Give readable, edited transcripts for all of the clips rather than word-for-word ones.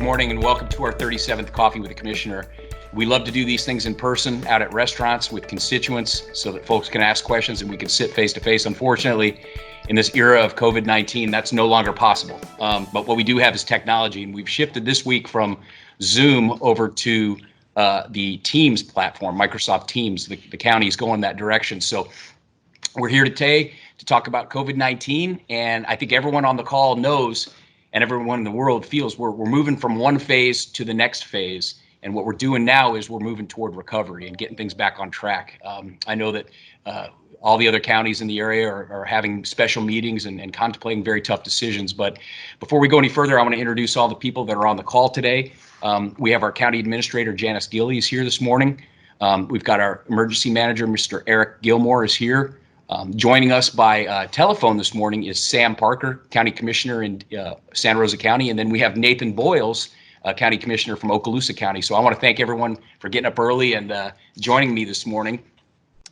morning and welcome to our 37th Coffee with the Commissioner. We love to do these things in person out at restaurants with constituents so that folks can ask questions and we can sit face to face. Unfortunately, in this era of COVID-19, that's no longer possible. But what we do have is technology, and we've shifted this week from Zoom over to the Teams platform, Microsoft Teams. The county is going that direction. So we're here today to talk about COVID-19, and I think everyone on the call knows and everyone in the world feels we're moving from one phase to the next phase. And what we're doing now is we're moving toward recovery and getting things back on track. I know that all the other counties in the area are having special meetings and contemplating very tough decisions. But before we go any further, I want to introduce all the people that are on the call today. We have our County Administrator, Janice Gillies, here this morning. We've got our Emergency Manager, Mr. Eric Gilmore, is here. Joining us by telephone this morning is Sam Parker, County Commissioner in Santa Rosa County. And then we have Nathan Boyles, County Commissioner from Okaloosa County. So I want to thank everyone for getting up early and joining me this morning.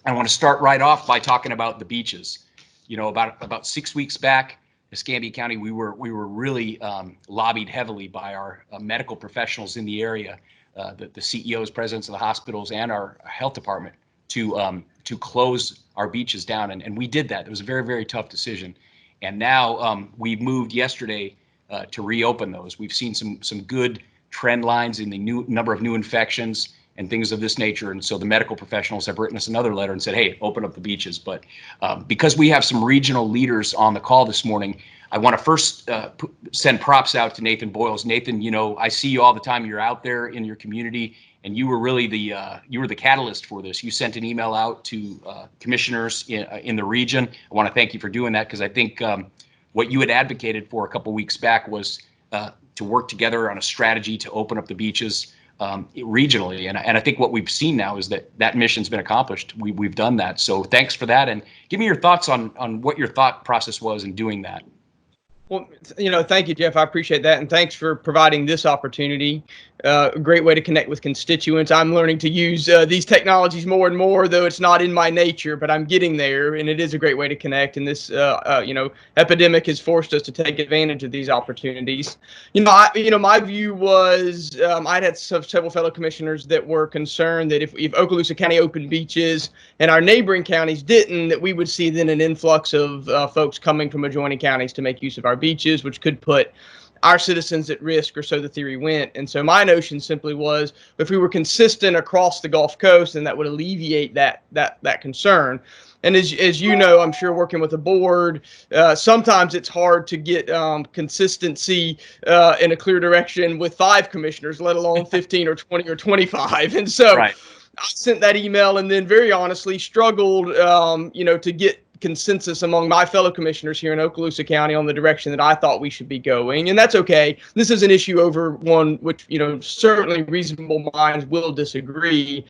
I want to start right off by talking about the beaches. You know, about 6 weeks back, Escambia County, we were really lobbied heavily by our medical professionals in the area, the CEOs, presidents of the hospitals, and our health department to close our beaches down, and we did that. It was a very, very tough decision. And now we've moved yesterday to reopen those. We've seen some good trend lines in the number of new infections and things of this nature. And so the medical professionals have written us another letter and said, hey, open up the beaches. But because we have some regional leaders on the call this morning, I want to first send props out to Nathan Boyles. Nathan, you know, I see you all the time. You're out there in your community, and you were really the catalyst for this. You sent an email out to commissioners in the region. I want to thank you for doing that, because I think what you had advocated for a couple weeks back was to work together on a strategy to open up the beaches regionally. And I think what we've seen now is that mission's been accomplished. We've done that. So thanks for that. And give me your thoughts on what your thought process was in doing that. Well, you know, thank you, Jeff. I appreciate that. And thanks for providing this opportunity. A great way to connect with constituents. I'm learning to use these technologies more and more, though it's not in my nature, but I'm getting there. And it is a great way to connect. And this, epidemic has forced us to take advantage of these opportunities. My view was I'd had several fellow commissioners that were concerned that if Okaloosa County opened beaches and our neighboring counties didn't, that we would see then an influx of folks coming from adjoining counties to make use of our beaches, which could put our citizens at risk, or so the theory went. And so my notion simply was, if we were consistent across the Gulf Coast, then that would alleviate that concern. And as you know, I'm sure working with the board, sometimes it's hard to get consistency in a clear direction with 5 commissioners, let alone 15 or 20 or 25. And so right. I sent that email and then very honestly struggled, to get consensus among my fellow commissioners here in Okaloosa County on the direction that I thought we should be going. And that's okay. This is an issue over one which, certainly reasonable minds will disagree.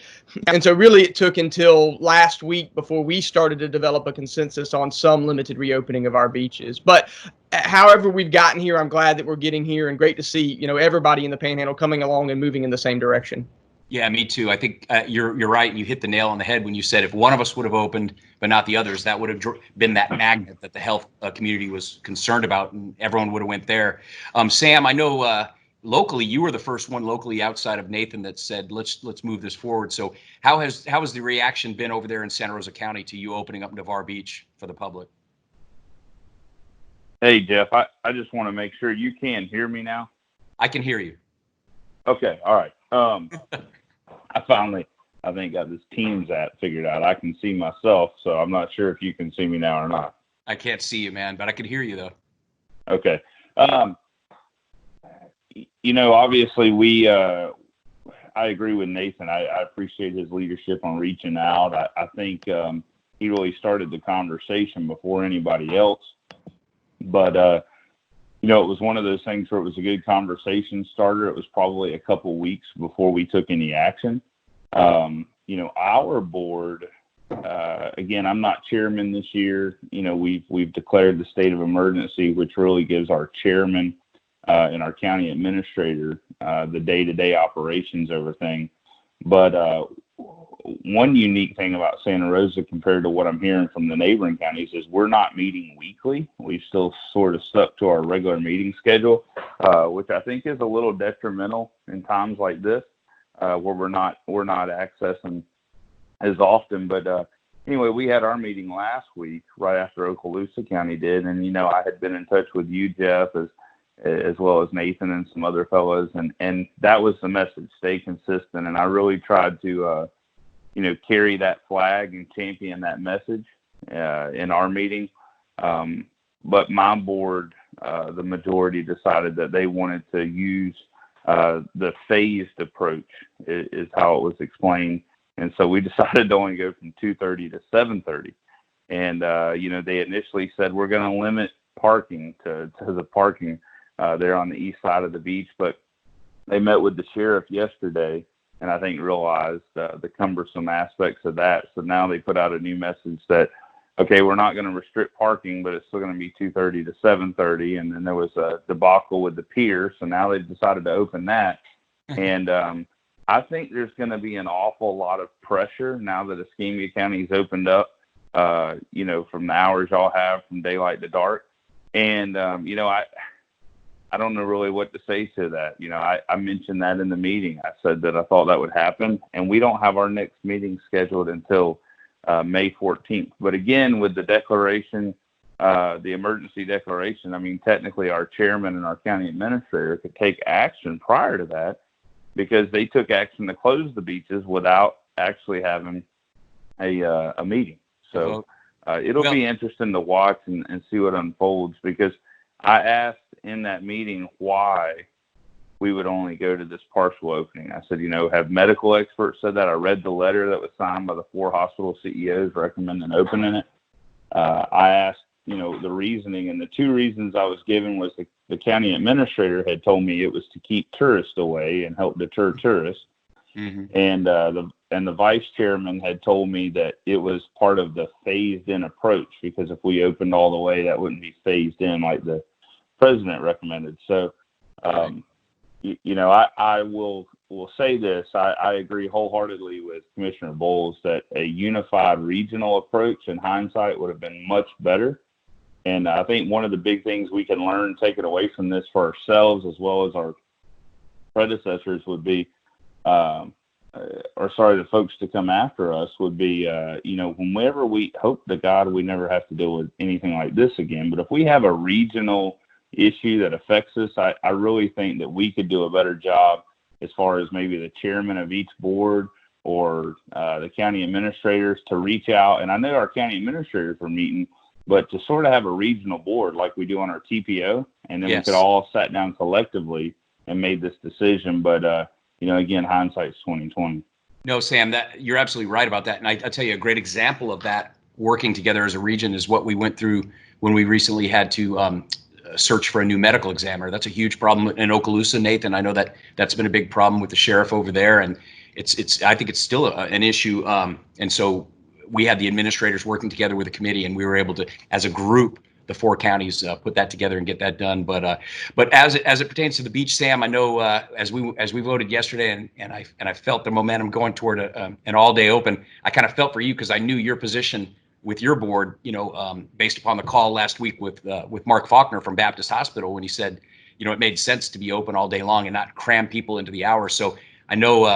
And so really it took until last week before we started to develop a consensus on some limited reopening of our beaches. But however we've gotten here, I'm glad that we're getting here, and great to see, everybody in the Panhandle coming along and moving in the same direction. Yeah, me too. I think you're right. You hit the nail on the head when you said if one of us would have opened, but not the others, that would have been that magnet that the health community was concerned about, and everyone would have went there. Sam, I know locally you were the first one locally outside of Nathan that said let's move this forward. So how has the reaction been over there in Santa Rosa County to you opening up Navarre Beach for the public? Hey Jeff, I just want to make sure you can hear me now. I can hear you. Okay, all right. I finally, I think, got this Teams app figured out. I can see myself, so I'm not sure if you can see me now or not. I can't see you, man, but I can hear you, though. Okay. Obviously, I agree with Nathan. I appreciate his leadership on reaching out. I think he really started the conversation before anybody else. But, it was one of those things where it was a good conversation starter. It was probably a couple weeks before we took any action. Our board, again, I'm not chairman this year. We've declared the state of emergency, which really gives our chairman and our county administrator the day-to-day operations over thing. But one unique thing about Santa Rosa compared to what I'm hearing from the neighboring counties is we're not meeting weekly. We still sort of stuck to our regular meeting schedule, which I think is a little detrimental in times like this, where we're not accessing as often. But anyway, we had our meeting last week right after Okaloosa County did, and I had been in touch with you, Jeff, as well as Nathan and some other fellows, and that was the message: stay consistent. And I really tried to carry that flag and champion that message in our meeting. But my board, the majority, decided that they wanted to use the phased approach, is how it was explained. And so we decided to only go from 2:30 to 7:30. And, they initially said, we're going to limit parking to the parking there on the east side of the beach. But they met with the sheriff yesterday, and I think realized the cumbersome aspects of that. So now they put out a new message that, okay, we're not going to restrict parking, but it's still going to be 2:30 to 7:30. And then there was a debacle with the pier, so now they've decided to open that. And I think there's going to be an awful lot of pressure now that Escambia County's opened up, from the hours y'all have from daylight to dark. And, I don't know really what to say to that. I mentioned that in the meeting. I said that I thought that would happen, and we don't have our next meeting scheduled until May 14th. But again, with the declaration, the emergency declaration, technically our chairman and our county administrator could take action prior to that, because they took action to close the beaches without actually having a meeting. So it'll be interesting to watch and see what unfolds, because I asked in that meeting why we would only go to this partial opening. I said, have medical experts said that? I read the letter that was signed by the 4 hospital CEOs recommending opening it. I asked, the reasoning, and the 2 reasons I was given was the county administrator had told me it was to keep tourists away and help deter tourists. Mm-hmm. And the vice chairman had told me that it was part of the phased in approach, because if we opened all the way, that wouldn't be phased in like the president recommended. So, I will say this. I agree wholeheartedly with Commissioner Bowles that a unified regional approach in hindsight would have been much better. And I think one of the big things we can learn, take it away from this for ourselves as well as our predecessors, would be, the folks to come after us would be, whenever we hope to God we never have to deal with anything like this again. But if we have a regional issue that affects us, I really think that we could do a better job as far as maybe the chairman of each board or the county administrators to reach out. And I know our county administrators were meeting, but to sort of have a regional board like we do on our TPO, and then we could all sat down collectively and made this decision. But, again, hindsight's 20/20. No, Sam, that you're absolutely right about that. And I'll tell you a great example of that working together as a region is what we went through when we recently had to search for a new medical examiner. That's a huge problem in Okaloosa, Nathan. I know that's been a big problem with the sheriff over there, and I think it's still an issue. And so we had the administrators working together with the committee, and we were able to, as a group, the 4 counties, put that together and get that done. But as it pertains to the beach, Sam, I know as we voted yesterday, and I felt the momentum going toward an all-day open. I kind of felt for you because I knew your position with your board, based upon the call last week with Mark Faulkner from Baptist Hospital, when he said, it made sense to be open all day long and not cram people into the hours. So I know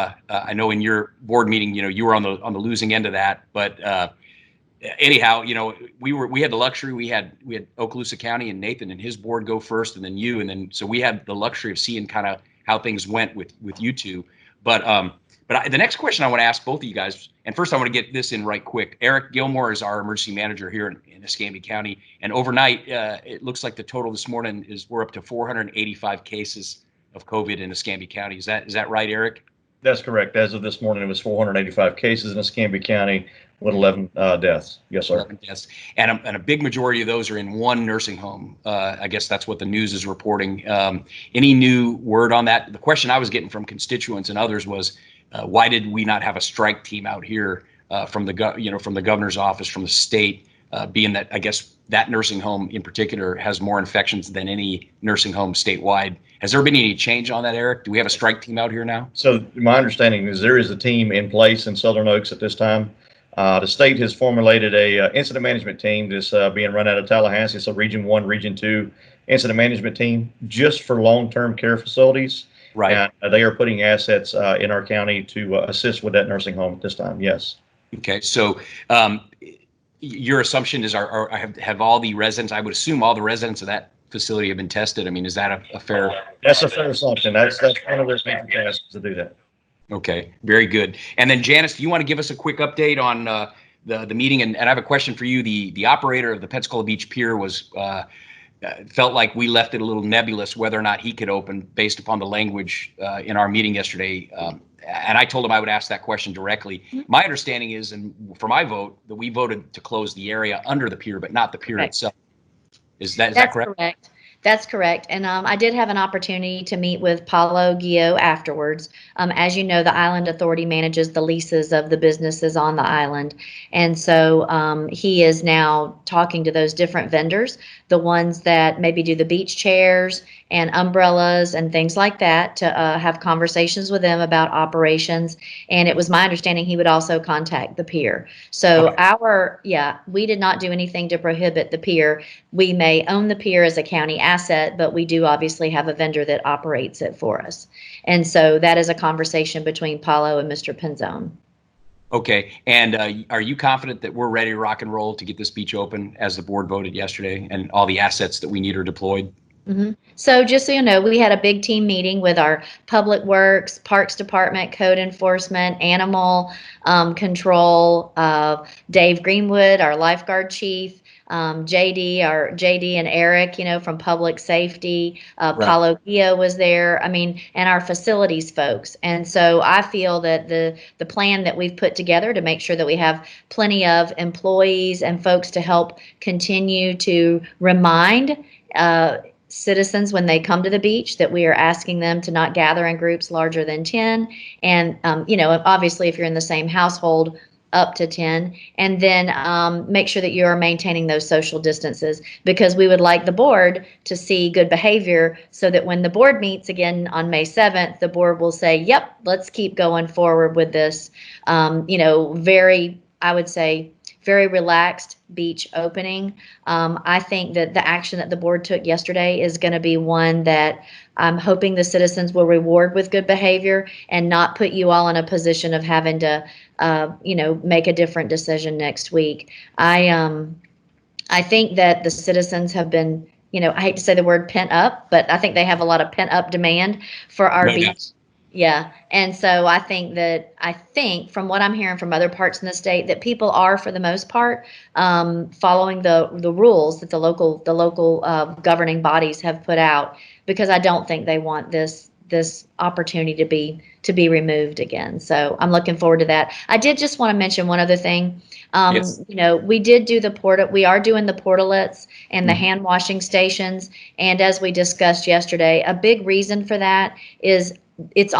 in your board meeting, you were on the losing end of that. But anyhow, we had the luxury. We had Okaloosa County and Nathan and his board go first, and then you, and then so we had the luxury of seeing kind of how things went with you two. But the next question I want to ask both of you guys, and first I want to get this in right quick. Eric Gilmore is our emergency manager here in Escambia County, and overnight it looks like the total this morning is we're up to 485 cases of COVID in Escambia County. Is that right, Eric? That's correct. As of this morning, it was 485 cases in Escambia County with 11 deaths. Yes, sir. 11 deaths. And a big majority of those are in one nursing home. I guess that's what the news is reporting. Any new word on that? The question I was getting from constituents and others was, why did we not have a strike team out here from the governor's office, from the state, being that I guess that nursing home in particular has more infections than any nursing home statewide. Has there been any change on that, Eric? Do we have a strike team out here now? So my understanding is there is a team in place in Southern Oaks at this time. The state has formulated a incident management team that's being run out of Tallahassee. It's a Region 1, Region 2 incident management team just for long-term care facilities. Right. And they are putting assets in our county to assist with that nursing home at this time. Yes. Okay. So your assumption is have all the residents, I would assume all the residents of that facility have been tested. I mean, is that a fair? That's a fair assumption. That's one of their major tasks to do that. Okay, very good. And then Janice, do you want to give us a quick update on the meeting? And I have a question for you. The operator of the Pensacola Beach Pier was felt like we left it a little nebulous whether or not he could open based upon the language in our meeting yesterday. And I told him I would ask that question directly. My understanding is, and for my vote, that we voted to close the area under the pier, but not the pier itself. Is that correct? That's correct. And I did have an opportunity to meet with Paulo Guio afterwards. As you know, the Island Authority manages the leases of the businesses on the island. And so he is now talking to those different vendors, the ones that maybe do the beach chairs and umbrellas and things like that, to have conversations with them about operations. And it was my understanding he would also contact the pier. So we did not do anything to prohibit the pier. We may own the pier as a county asset, but we do obviously have a vendor that operates it for us. And so that is a conversation between Paulo and Mr. Penzone. Okay. And are you confident that we're ready to rock and roll to get this beach open as the board voted yesterday and all the assets that we need are deployed? Mm-hmm. So just so you know, we had a big team meeting with our Public Works, Parks Department, Code Enforcement, Animal Control, Dave Greenwood, our lifeguard chief, JD and Eric, from Public Safety, Right. Paulo Guio was there. I mean, and our facilities folks. And so I feel that the plan that we've put together to make sure that we have plenty of employees and folks to help continue to remind citizens when they come to the beach that we are asking them to not gather in groups larger than 10. And, obviously if you're in the same household, up to 10, and then make sure that you are maintaining those social distances, because we would like the board to see good behavior so that when the board meets again on May 7th, the board will say, yep, let's keep going forward with this, I would say, very relaxed beach opening. I think that the action that the board took yesterday is going to be one that I'm hoping the citizens will reward with good behavior and not put you all in a position of having to, make a different decision next week. I think that the citizens have been, I hate to say the word pent up, but I think they have a lot of pent up demand for our beach. Yeah. And so I think from what I'm hearing from other parts in the state that people are, for the most part, following the rules that the local governing bodies have put out, because I don't think they want this opportunity to be removed again. So I'm looking forward to that. I did just want to mention one other thing. Yes. We did do we are doing the portalets and the hand washing stations. And as we discussed yesterday, a big reason for that is it's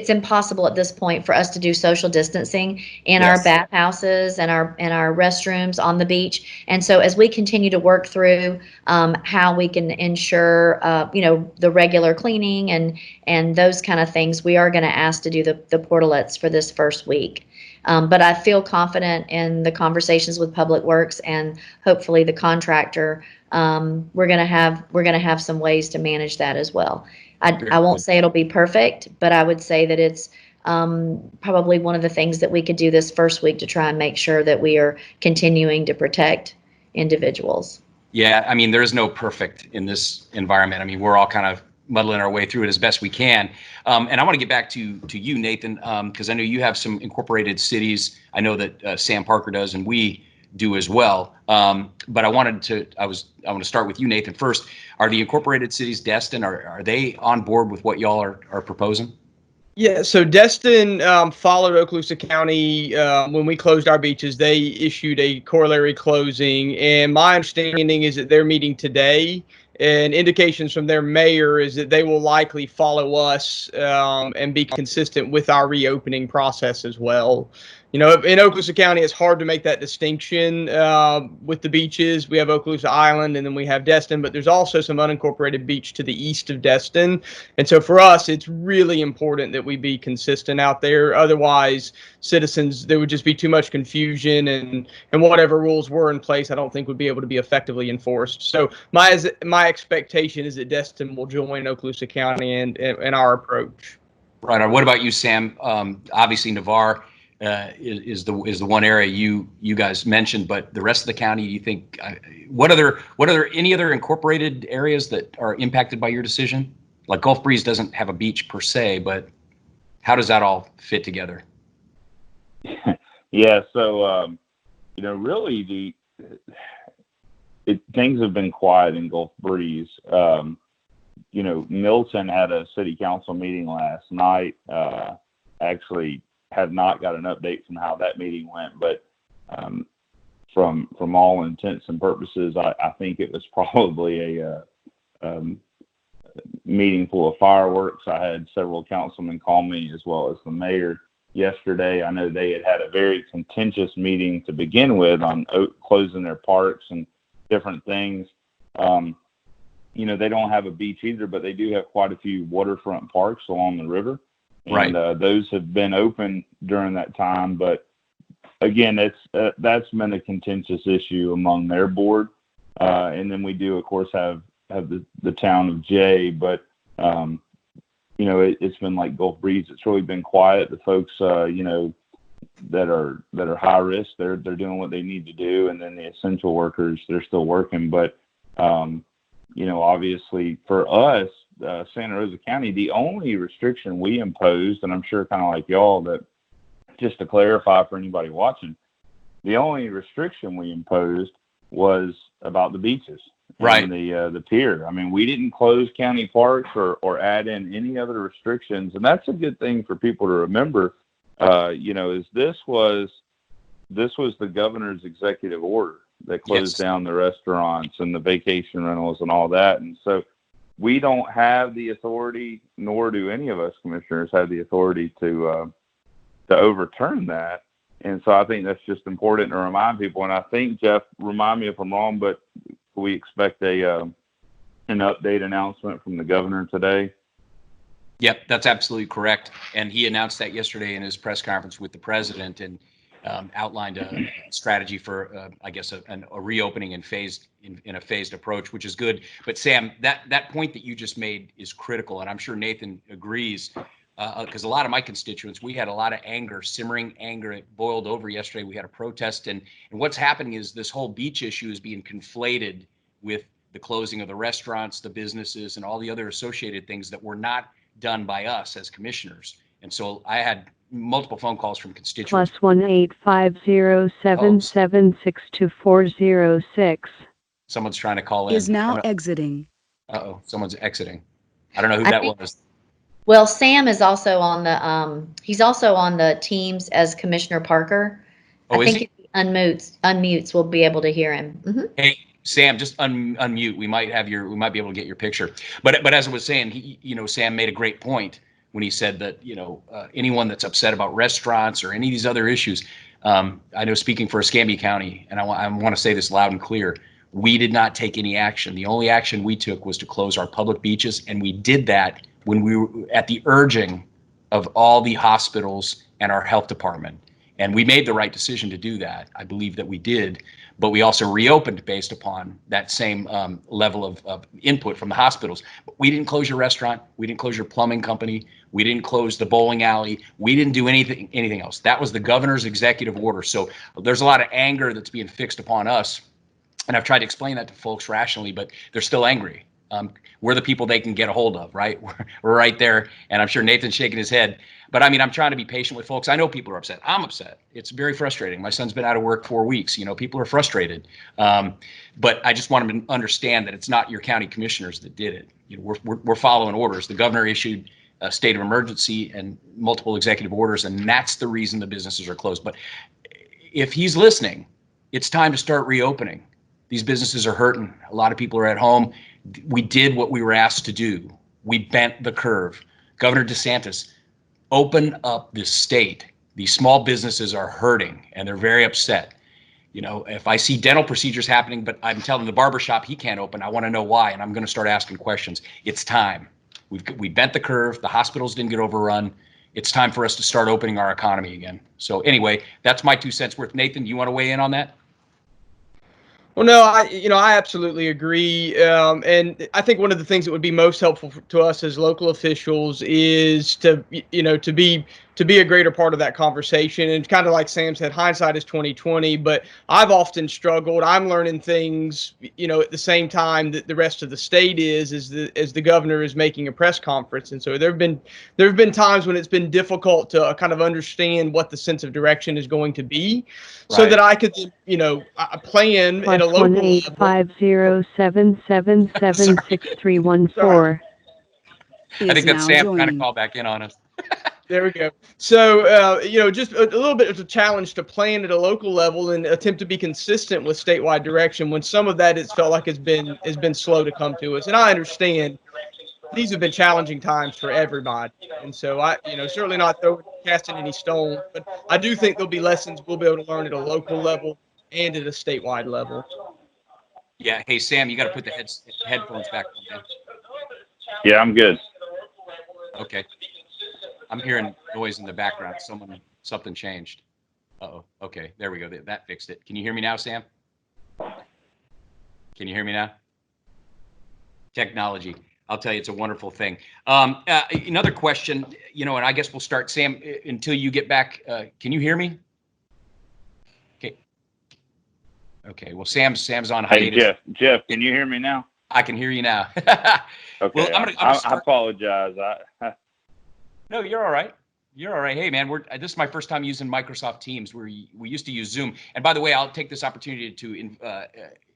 impossible at this point for us to do social distancing in our bathhouses and our restrooms on the beach. And so as we continue to work through how we can ensure the regular cleaning and those kind of things, we are going to ask to do the portalets for this first week. But I feel confident in the conversations with Public Works and hopefully the contractor. We're going to have some ways to manage that as well. I won't say it'll be perfect, but I would say that it's probably one of the things that we could do this first week to try and make sure that we are continuing to protect individuals. Yeah, I mean, there is no perfect in this environment. I mean, we're all kind of muddling our way through it as best we can. And I want to get back to you, Nathan, because I know you have some incorporated cities. I know that Sam Parker does, and we do as well. But I want to start with you, Nathan, first. Are the incorporated cities, Destin, are they on board with what y'all are proposing? Yeah, so Destin followed Okaloosa County when we closed our beaches. They issued a corollary closing, and my understanding is that they're meeting today, and indications from their mayor is that they will likely follow us and be consistent with our reopening process as well. You know, in Okaloosa County, it's hard to make that distinction with the beaches. We have Okaloosa Island, and then we have Destin, but there's also some unincorporated beach to the east of Destin. And so for us, it's really important that we be consistent out there. Otherwise, citizens, there would just be too much confusion, and whatever rules were in place, I don't think would be able to be effectively enforced. So my expectation is that Destin will join Okaloosa County and our approach. Right. What about you, Sam? Obviously, Navarre is the one area you guys mentioned, but the rest of the county, do you think what are any other incorporated areas that are impacted by your decision? Like Gulf Breeze doesn't have a beach per se, but how does that all fit together? Yeah, so you know, really things have been quiet in Gulf Breeze. You know, Milton had a city council meeting last night. Actually, have not got an update from how that meeting went, but from all intents and purposes, I think it was probably a meeting full of fireworks. I had several councilmen call me as well as the mayor yesterday. I know they had a very contentious meeting to begin with on closing their parks and different things. You know, they don't have a beach either, but they do have quite a few waterfront parks along the river. And Right. Those have been open during that time. But again, that's been a contentious issue among their board. And then we do, of course, have the town of Jay. But, you know, it's been like Gulf Breeze. It's really been quiet. The folks, you know, that are high risk, they're doing what they need to do. And then the essential workers, they're still working. But, you know, obviously for us, Santa Rosa County, the only restriction we imposed, and I'm sure kind of like y'all, that just to clarify for anybody watching, the only restriction we imposed was about the beaches, Right. and the pier. I mean, we didn't close county parks or add in any other restrictions, and that's a good thing for people to remember. You know, is this was the governor's executive order that closed Yes. down the restaurants and the vacation rentals and all that, and so we don't have the authority, nor do any of us commissioners have the authority to overturn that. And so I think that's just important to remind people. And I think, Jeff, remind me if I'm wrong, but we expect an update announcement from the governor today. Yep, that's absolutely correct. And he announced that yesterday in his press conference with the president, and outlined a strategy for, I guess, a reopening and in a phased approach, which is good. But Sam, that point that you just made is critical, and I'm sure Nathan agrees, because a lot of my constituents, we had a lot of anger, simmering anger. It boiled over yesterday. We had a protest, and what's happening is this whole beach issue is being conflated with the closing of the restaurants, the businesses, and all the other associated things that were not done by us as commissioners. And so I had multiple phone calls from constituents. +1-850-776-2406. Someone's trying to call in. Is now exiting. Uh-oh, someone's exiting. I don't know who I that think- was. Well, Sam is also on the he's also on the teams as Commissioner Parker. Oh, I is think he? if he unmutes, we'll be able to hear him. Hey, Sam, just unmute. We might be able to get your picture. But as I was saying, Sam made a great point when he said that, anyone that's upset about restaurants or any of these other issues, I know speaking for Escambia County, and I want to say this loud and clear, we did not take any action. The only action we took was to close our public beaches, and we did that when we were at the urging of all the hospitals and our health department. And we made the right decision to do that. I believe that we did, but we also reopened based upon that same level of input from the hospitals. But we didn't close your restaurant. We didn't close your plumbing company. We didn't close the bowling alley. We didn't do anything else. That was the governor's executive order. So there's a lot of anger that's being fixed upon us. And I've tried to explain that to folks rationally, but they're still angry. We're the people they can get a hold of, right? We're right there. And I'm sure Nathan's shaking his head. But I mean, I'm trying to be patient with folks. I know people are upset. I'm upset. It's very frustrating. My son's been out of work 4 weeks. People are frustrated. But I just want them to understand that it's not your county commissioners that did it. We're following orders. The governor issued a state of emergency and multiple executive orders, and that's the reason the businesses are closed. But if he's listening, it's time to start reopening. These businesses are hurting. A lot of people are at home. We did what we were asked to do. We bent the curve. Governor DeSantis, open up this state. These small businesses are hurting and they're very upset. You know, if I see dental procedures happening, but I'm telling the barbershop he can't open, I want to know why, and I'm going to start asking questions. It's time. We bent the curve. The hospitals didn't get overrun. It's time for us to start opening our economy again. So anyway, that's my 2 cents worth. Nathan, do you want to weigh in on that? Well, no, I absolutely agree. And I think one of the things that would be most helpful to us as local officials is to, to be a greater part of that conversation. And kind of like Sam said, hindsight is 2020, but I've often struggled. I'm learning things, at the same time that the rest of the state is, as the governor is making a press conference. And so there have been times when it's been difficult to kind of understand what the sense of direction is going to be, so that I could, plan at a local level. +1-850-777-6314. I think that's Sam trying to call back in on us. There we go. So, just a little bit of a challenge to plan at a local level and attempt to be consistent with statewide direction when some of that it's felt like has been slow to come to us. And I understand these have been challenging times for everybody. And so I, certainly not casting any stone, but I do think there'll be lessons we'll be able to learn at a local level and at a statewide level. Yeah. Hey, Sam, you got to put the headphones back on. Man. Yeah, I'm good. Okay. I'm hearing noise in the background. Something changed. Uh-oh. Okay, there we go. That fixed it. Can you hear me now, Sam? Can you hear me now? Technology. I'll tell you, it's a wonderful thing. Another question, and I guess we'll start, Sam, until you get back. Can you hear me? Okay. Okay. Well, Sam's on hiatus. Hey, Jeff, can you hear me now? I can hear you now. Okay. Well, I apologize. No, you're all right. You're all right. Hey, man, this is my first time using Microsoft Teams. We used to use Zoom. And by the way, I'll take this opportunity to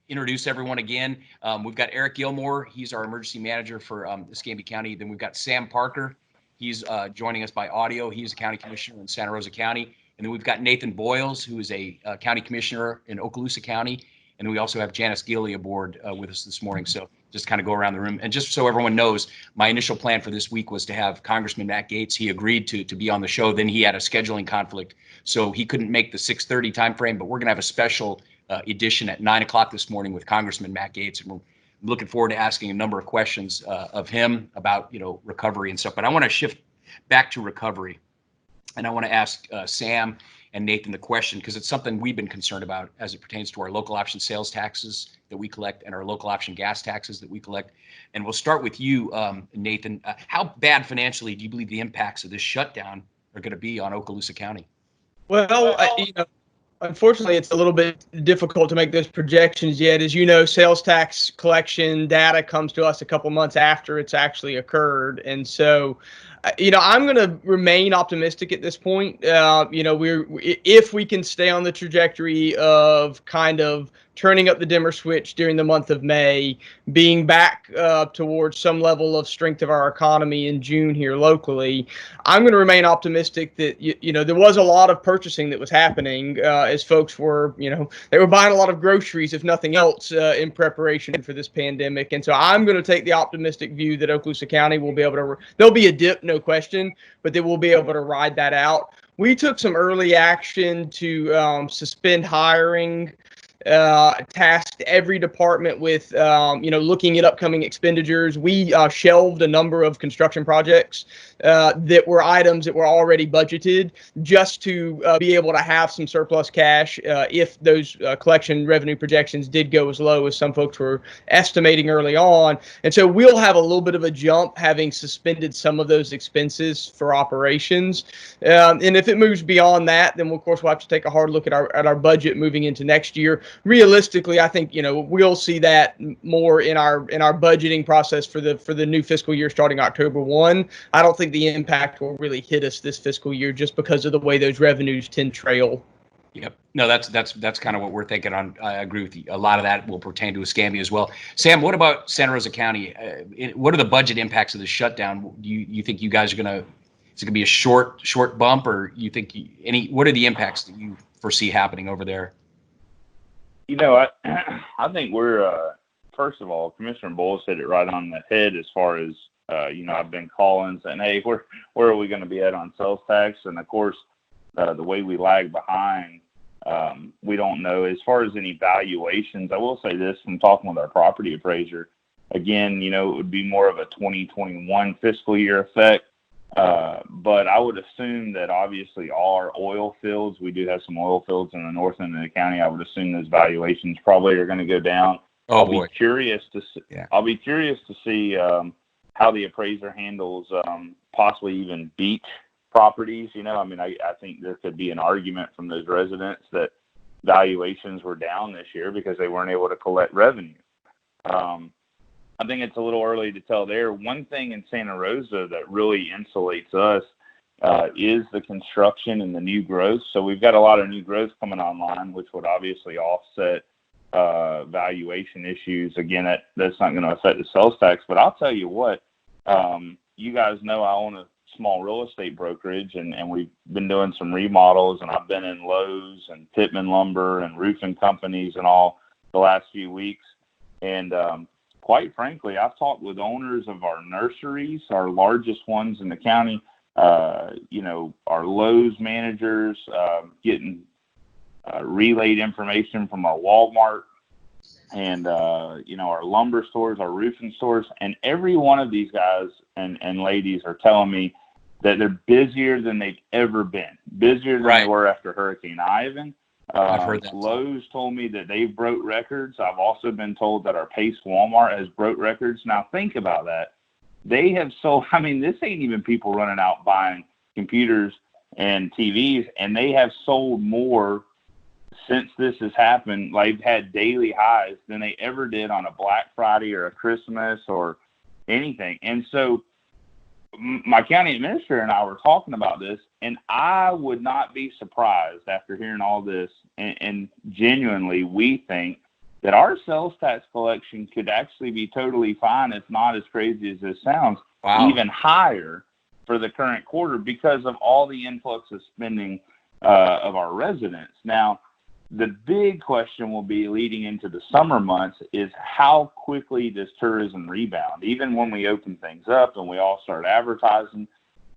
introduce everyone again. We've got Eric Gilmore. He's our emergency manager for Escambia County. Then we've got Sam Parker. He's joining us by audio. He's a county commissioner in Santa Rosa County. And then we've got Nathan Boyles, who is a county commissioner in Okaloosa County. And we also have Janice Gilley aboard with us this morning. So just kind of go around the room. And just so everyone knows, my initial plan for this week was to have Congressman Matt Gaetz. He agreed to be on the show. Then he had a scheduling conflict, so he couldn't make the 6:30 timeframe. But we're going to have a special edition at 9 o'clock this morning with Congressman Matt Gaetz. And we're looking forward to asking a number of questions of him about, recovery and stuff. But I want to shift back to recovery. And I want to ask Sam and Nathan the question, because it's something we've been concerned about as it pertains to our local option sales taxes that we collect and our local option gas taxes that we collect. And we'll start with you, Nathan. How bad financially do you believe the impacts of this shutdown are going to be on Okaloosa County? Well, unfortunately, it's a little bit difficult to make those projections yet. As you know, sales tax collection data comes to us a couple months after it's actually occurred. And so, I'm going to remain optimistic at this point. If we can stay on the trajectory of kind of turning up the dimmer switch during the month of May, being back towards some level of strength of our economy in June here locally, I'm going to remain optimistic that, there was a lot of purchasing that was happening as folks were, they were buying a lot of groceries, if nothing else, in preparation for this pandemic. And so I'm going to take the optimistic view that Okaloosa County will be able to, there'll be a dip, no question, but they will be able to ride that out. We took some early action to suspend hiring, tasked every department with, looking at upcoming expenditures. We shelved a number of construction projects that were items that were already budgeted just to be able to have some surplus cash if those collection revenue projections did go as low as some folks were estimating early on. And so we'll have a little bit of a jump having suspended some of those expenses for operations. And if it moves beyond that, then of course we'll have to take a hard look at our budget moving into next year. Realistically, I think we'll see that more in our budgeting process for the new fiscal year starting October 1. I don't think the impact will really hit us this fiscal year just because of the way those revenues tend to trail. Yep. No, that's kind of what we're thinking on. I agree with you. A lot of that will pertain to Escambia as well. Sam, what about Santa Rosa County? What are the budget impacts of the shutdown? Do you think you guys are going to? Is it going to be a short bump, or you think what are the impacts that you foresee happening over there? I think we're first of all, Commissioner Boyles hit it right on the head as far as I've been calling saying, hey, where are we going to be at on sales tax? And of course, the way we lag behind, we don't know. As far as any valuations, I will say this from talking with our property appraiser. Again, it would be more of a 2021 fiscal year effect. But I would assume that obviously all our oil fields, we do have some oil fields in the north end of the county. I would assume those valuations probably are going to go down. Oh boy. Be curious to see, Yeah. I'll be curious to see how the appraiser handles possibly even beach properties. I think there could be an argument from those residents that valuations were down this year because they weren't able to collect revenue. I think it's a little early to tell there. One thing in Santa Rosa that really insulates us is the construction and the new growth. So we've got a lot of new growth coming online, which would obviously offset valuation issues. Again, that's not going to affect the sales tax. But I'll tell you what, you guys know I own a small real estate brokerage, and we've been doing some remodels, and I've been in Lowe's and Pittman Lumber and roofing companies and all the last few weeks. And quite frankly, I've talked with owners of our nurseries, our largest ones in the county, our Lowe's managers, getting relayed information from our Walmart and, our lumber stores, our roofing stores. And every one of these guys and ladies are telling me that they're busier than they've ever been, busier than they were after Hurricane Ivan. I've heard that. Lowe's told me that they've broke records. I've also been told that our Pace Walmart has broke records. Now think about that. They have sold, this ain't even people running out buying computers and TVs, and they have sold more since this has happened. They've had daily highs than they ever did on a Black Friday or a Christmas or anything. And so my county administrator and I were talking about this, and I would not be surprised after hearing all this. And genuinely, we think that our sales tax collection could actually be totally fine. It's not as crazy as this sounds. Wow. Even higher for the current quarter because of all the influx of spending of our residents. Now, the big question will be leading into the summer months is how quickly does tourism rebound? Even when we open things up and we all start advertising,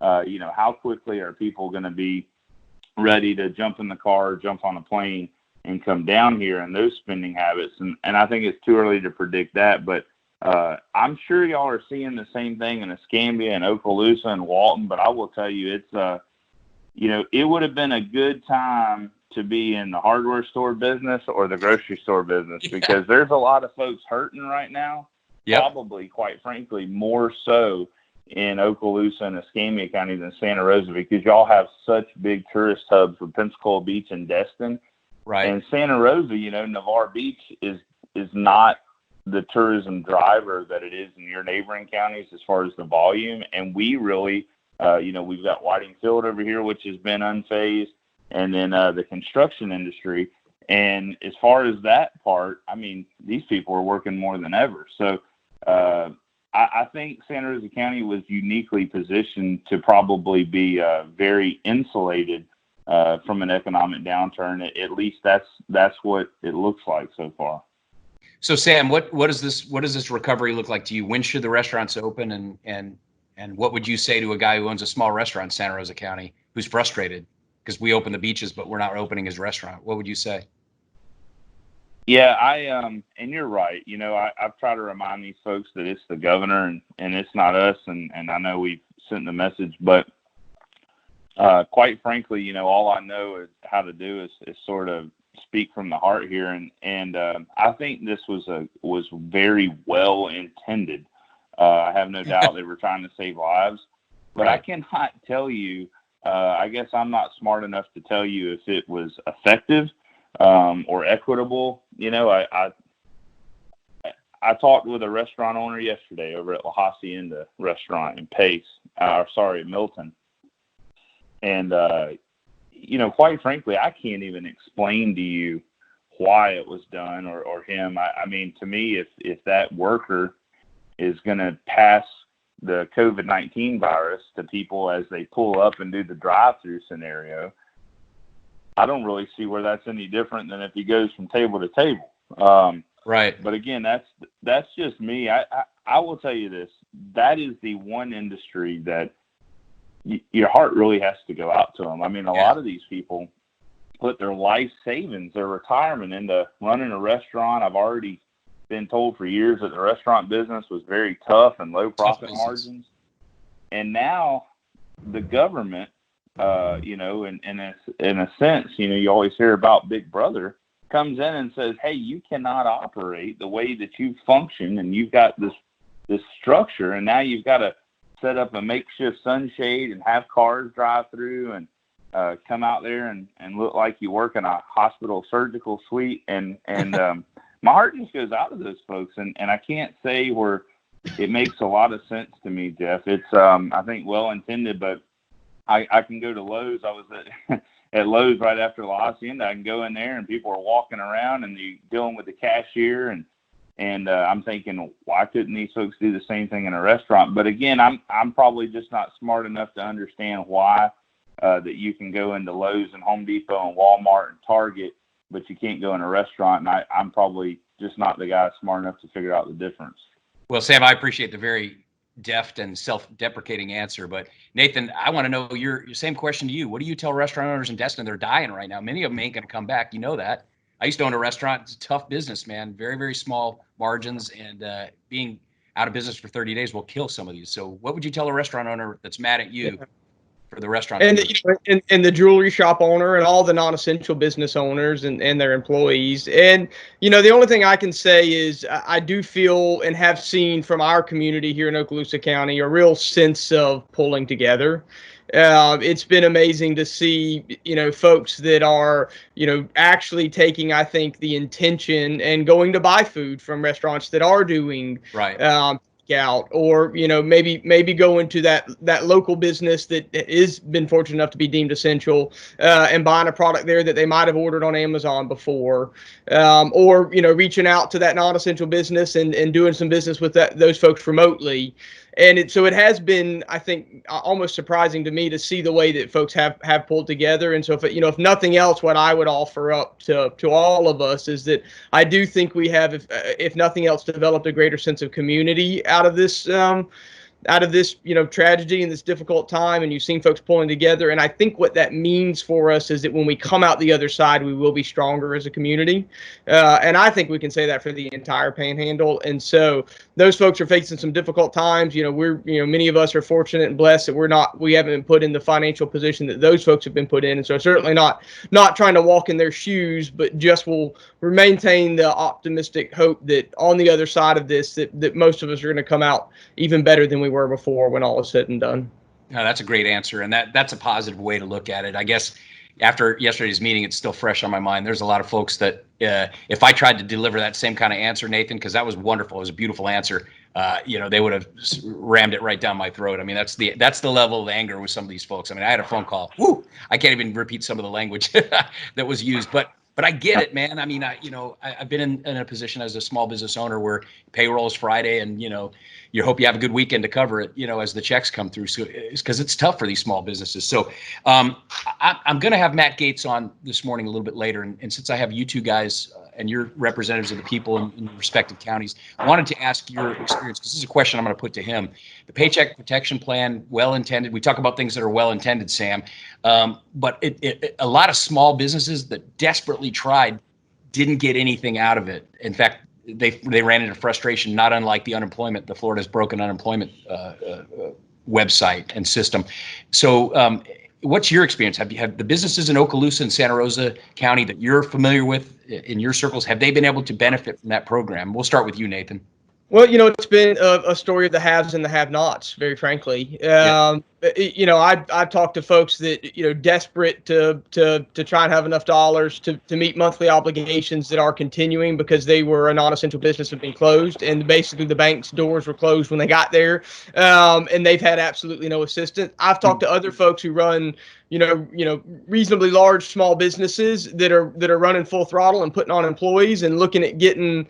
how quickly are people going to be ready to jump in the car, jump on a plane, and come down here, and those spending habits. And I think it's too early to predict that, but I'm sure y'all are seeing the same thing in Escambia and Okaloosa and Walton, but I will tell you, it's, it would have been a good time to be in the hardware store business or the grocery store business because there's a lot of folks hurting right now. Yep. Probably, quite frankly, more so in Okaloosa and Escambia County than Santa Rosa because y'all have such big tourist hubs with Pensacola Beach and Destin. Right. And Santa Rosa, Navarre Beach is not the tourism driver that it is in your neighboring counties as far as the volume. And we really, we've got Whiting Field over here, which has been unfazed, and then the construction industry. And as far as that part, these people are working more than ever. So I think Santa Rosa County was uniquely positioned to probably be very insulated from an economic downturn. At least that's what it looks like so far. So Sam, what does this recovery look like to you? When should the restaurants open, and what would you say to a guy who owns a small restaurant in Santa Rosa County who's frustrated because we open the beaches but we're not opening his restaurant? What would you say? Yeah, and you're right. I've tried to remind these folks that it's the governor and it's not us. And I know we've sent the message, but quite frankly, all I know is how to do is sort of speak from the heart here. And I think this was very well intended. I have no doubt they were trying to save lives, but right. I cannot tell you, I guess I'm not smart enough to tell you if it was effective or equitable. I talked with a restaurant owner yesterday over at La Hacienda restaurant in Pace, Milton. And, quite frankly, I can't even explain to you why it was done or him. To me, if that worker is going to pass the COVID-19 virus to people as they pull up and do the drive-through scenario, I don't really see where that's any different than if he goes from table to table. Right. But again, that's just me. I will tell you this. That is the one industry that your heart really has to go out to them. I mean, a Yeah. lot of these people put their life savings, their retirement into running a restaurant. I've already been told for years that the restaurant business was very tough and low profit business. margins. And now the government, in a sense, you always hear about Big Brother, comes in and says, hey, you cannot operate the way that you function, and you've got this structure, and now you've got to set up a makeshift sunshade and have cars drive through and come out there and look like you work in a hospital surgical suite. And my heart just goes out to those folks, and I can't say where it makes a lot of sense to me, Jeff. It's I think well intended, but I can go to Lowe's. I was at Lowe's right after La Hacienda. I can go in there and people are walking around and you're dealing with the cashier, and I'm thinking, why couldn't these folks do the same thing in a restaurant? But again, I'm probably just not smart enough to understand why that you can go into Lowe's and Home Depot and Walmart and Target, but you can't go in a restaurant. And I'm probably just not the guy smart enough to figure out the difference. Well, Sam, I appreciate the very deft and self-deprecating answer, but Nathan, I want to know your same question to you. What do you tell restaurant owners in Destin? They're dying right now. Many of them ain't going to come back. You know that. I used to own a restaurant. It's a tough business, man. Very, very small margins, and being out of business for 30 days will kill some of these. So what would you tell a restaurant owner that's mad at you for the restaurant? And the jewelry shop owner and all the non-essential business owners and their employees. And, the only thing I can say is I do feel and have seen from our community here in Okaloosa County a real sense of pulling together. It's been amazing to see, folks that are, actually taking, I think, the intention and going to buy food from restaurants that are doing Right. Out, or maybe go into that local business that is been fortunate enough to be deemed essential, and buying a product there that they might have ordered on Amazon before, or reaching out to that non-essential business and doing some business with those folks remotely. And so it has been, I think, almost surprising to me to see the way that folks have pulled together. And so if nothing else, what I would offer up to all of us is that I do think we have, if nothing else, developed a greater sense of community out of this tragedy and this difficult time, and you've seen folks pulling together. And I think what that means for us is that when we come out the other side, we will be stronger as a community. And I think we can say that for the entire Panhandle. And so those folks are facing some difficult times. Many of us are fortunate and blessed that we haven't been put in the financial position that those folks have been put in. And so certainly not trying to walk in their shoes, but just we'll maintain the optimistic hope that on the other side of this, that most of us are going to come out even better than we were before when all is said and done. No, that's a great answer. And that's a positive way to look at it. I guess after yesterday's meeting, it's still fresh on my mind. There's a lot of folks that if I tried to deliver that same kind of answer, Nathan, because that was wonderful. It was a beautiful answer. They would have rammed it right down my throat. I mean, that's the level of anger with some of these folks. I mean, I had a phone call. Woo! I can't even repeat some of the language that was used, but I get it, man. I mean, I've been in a position as a small business owner where payroll is Friday, and you hope you have a good weekend to cover it, as the checks come through. So it's because it's tough for these small businesses. So I'm going to have Matt Gates on this morning a little bit later, and since I have you two guys and you're representatives of the people in the respective counties, I wanted to ask your experience, because this is a question I'm going to put to him. The Paycheck Protection Plan, well-intended. We talk about things that are well-intended, Sam, but a lot of small businesses that desperately tried didn't get anything out of it. In fact, they ran into frustration, not unlike the Florida's broken unemployment website and system. So what's your experience? Have the businesses in Okaloosa and Santa Rosa County that you're familiar with in your circles, have they been able to benefit from that program? We'll start with you, Nathan. Well, it's been a story of the haves and the have-nots, very frankly. I've talked to folks that, desperate to try and have enough dollars to meet monthly obligations that are continuing because they were a non-essential business have been closed, and basically the bank's doors were closed when they got there, and they've had absolutely no assistance. I've talked to other folks who run reasonably large small businesses that are running full throttle and putting on employees and looking at getting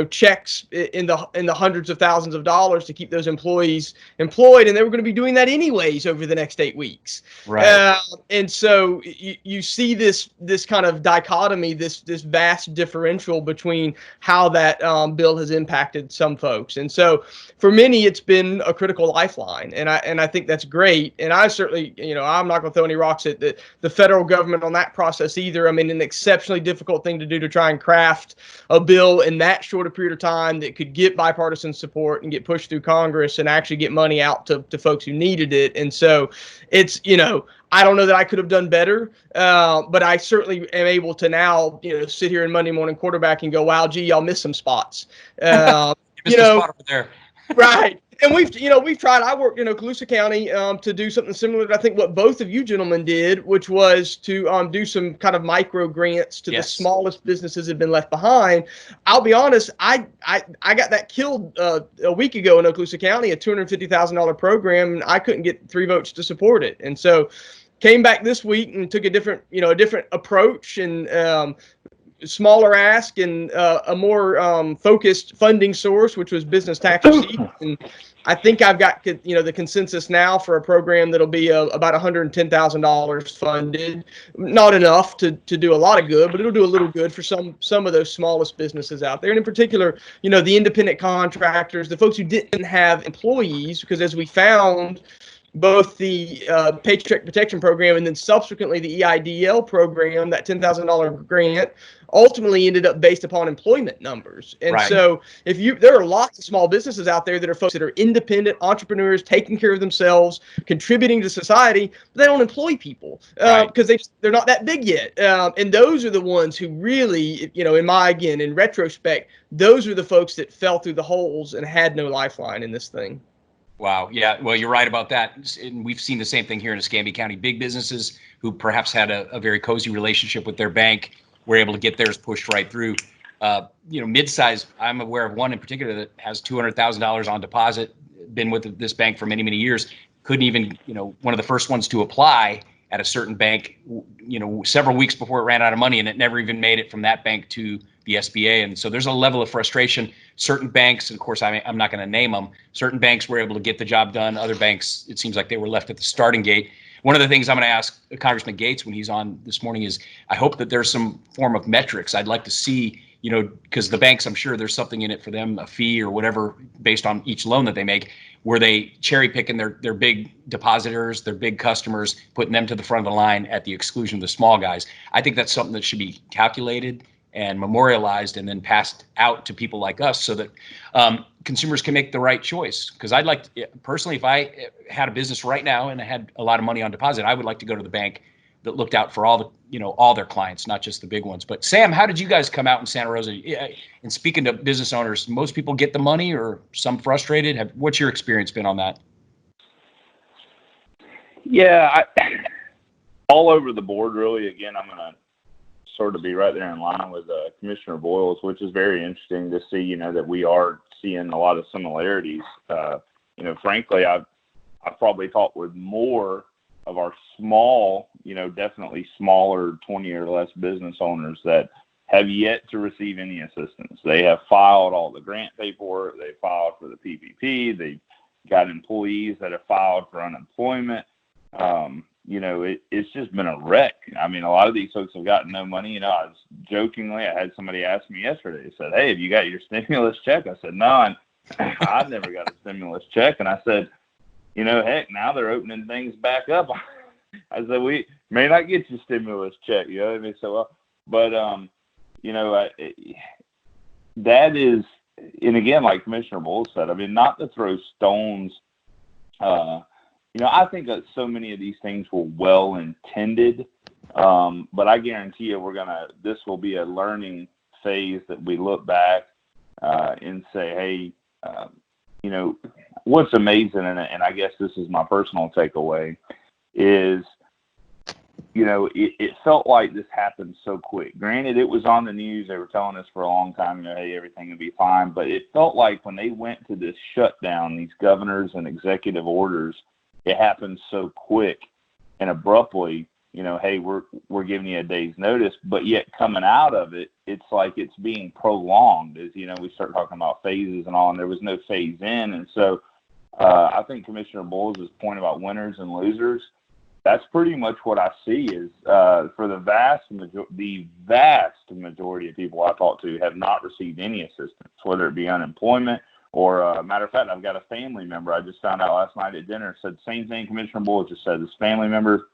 checks in the hundreds of thousands of dollars to keep those employees employed, and they were going to be doing that anyways over the next 8 weeks. Right. And so you see this kind of dichotomy, this vast differential between how that bill has impacted some folks. And so for many, it's been a critical lifeline, and I think that's great. And I certainly, I'm not going to throw any rocks at the federal government on that process either. I mean, an exceptionally difficult thing to do to try and craft a bill in that short a period of time that could get bipartisan support and get pushed through Congress and actually get money out to folks who needed it. And so it's, I don't know that I could have done better, but I certainly am able to now, sit here in Monday morning quarterback and go, wow, gee, y'all missed some spots. You missed a spot over there. Right. And we've tried. I worked in Okaloosa County to do something similar to I think what both of you gentlemen did, which was to do some kind of micro grants to the smallest businesses that have been left behind. I'll be honest, I got that killed a week ago in Okaloosa County, a $250,000 program, and I couldn't get 3 votes to support it. And so came back this week and took a different approach and smaller ask and a more focused funding source, which was business tax receipts. And I think I've got the consensus now for a program that'll be about $110,000 funded. Not enough to do a lot of good, but it'll do a little good for some of those smallest businesses out there. And in particular, the independent contractors, the folks who didn't have employees, because as we found, both the Paycheck Protection Program and then subsequently the EIDL program, that $10,000 grant, ultimately ended up based upon employment numbers. And so there are lots of small businesses out there that are folks that are independent entrepreneurs, taking care of themselves, contributing to society, but they don't employ people because they're not that big yet. And those are the ones who really, in retrospect, those are the folks that fell through the holes and had no lifeline in this thing. Wow. Yeah. Well, you're right about that. And we've seen the same thing here in Escambia County. Big businesses who perhaps had a very cozy relationship with their bank were able to get theirs pushed right through. Mid-size, I'm aware of one in particular that has $200,000 on deposit, been with this bank for many, many years. Couldn't even, one of the first ones to apply at a certain bank, several weeks before it ran out of money, and it never even made it from that bank to the SBA. And so there's a level of frustration. Certain banks, and of course, I'm not going to name them, certain banks were able to get the job done. Other banks, it seems like they were left at the starting gate. One of the things I'm going to ask Congressman Gates when he's on this morning is, I hope that there's some form of metrics. I'd like to see, because the banks, I'm sure there's something in it for them, a fee or whatever, based on each loan that they make, where they cherry picking their big depositors, their big customers, putting them to the front of the line at the exclusion of the small guys. I think that's something that should be calculated and memorialized and then passed out to people like us so that consumers can make the right choice. Because I'd like to, personally, if I had a business right now and I had a lot of money on deposit, I would like to go to the bank that looked out for all their clients, not just the big ones. But Sam, how did you guys come out in Santa Rosa? And speaking to business owners, most people get the money or some frustrated. What's your experience been on that? Yeah, all over the board, really. Again, I'm going to sort of be right there in line with Commissioner Boyles, which is very interesting to see, that we are seeing a lot of similarities. Frankly, I've probably talked with more of our small, definitely smaller 20 or less business owners that have yet to receive any assistance. They have filed all the grant paperwork. They filed for the PPP. They've got employees that have filed for unemployment. It's just been a wreck. I mean, a lot of these folks have gotten no money. I had somebody ask me yesterday, they said, "Hey, have you got your stimulus check?" I said, "No, I never got a stimulus check." And I said, heck, now they're opening things back up. I said, we may not get your stimulus check, I mean? So, but, that is, and again, like Commissioner Boyles said, I mean, not to throw stones, I think that so many of these things were well intended, but I guarantee you this will be a learning phase that we look back and say, hey, what's amazing, and I guess this is my personal takeaway, is, it felt like this happened so quick. Granted, it was on the news. They were telling us for a long time, hey, everything will be fine. But it felt like when they went to this shutdown, these governors and executive orders, it happened so quick and abruptly, hey, we're giving you a day's notice, but yet coming out of it, it's like it's being prolonged as, we start talking about phases and all, and there was no phase in. And so I think Commissioner Bowles' point about winners and losers, that's pretty much what I see is for the vast majority of people I talk to have not received any assistance, whether it be unemployment or matter of fact, I've got a family member I just found out last night at dinner said the same thing Commissioner Bowles just said. This family member